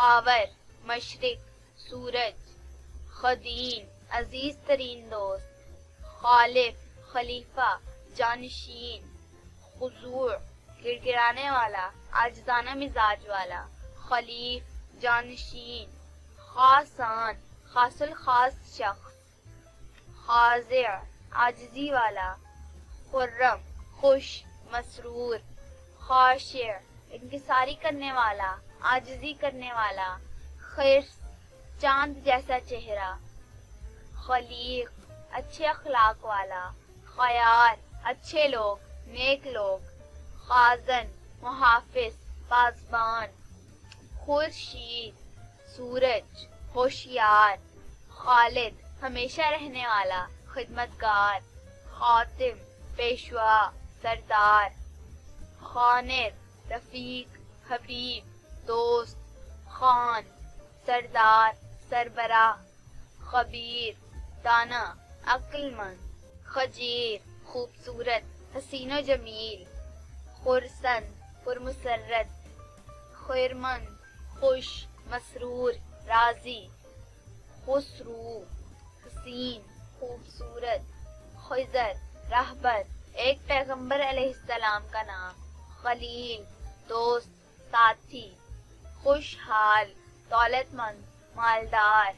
خاور مشرق سورج، خدین عزیز ترین دوست، خالف خلیفہ جانشین، خضوع گڑ گڑانے والا عاجزانہ مزاج والا، خلیف جانشین، خاصان خاص الخاص شخص، خاضع عاجزی والا، خرم خوش مسرور، خاشع انکساری کرنے والا عاجزی کرنے والا، خرس چاند جیسا چہرہ، خلیق اچھے اخلاق والا، خیار اچھے لوگ نیک لوگ، خازن محافظ پاسبان، خورشید سورج ہوشیار، خالد ہمیشہ رہنے والا خدمتگار، خاتم پیشوا سردار، خانر رفیق حبیب دوست، خان سردار سربراہ، خبیر دانا عقل مند، خجیر خوبصورت حسین و جمیل، خرسند پرمسرت، خیرمند خوش مسرور راضی، خسرو حسین خوبصورت، خضر رہبر ایک پیغمبر علیہ السلام کا نام، خلیل دوست ساتھی، خوشحال دولت مند مالدار،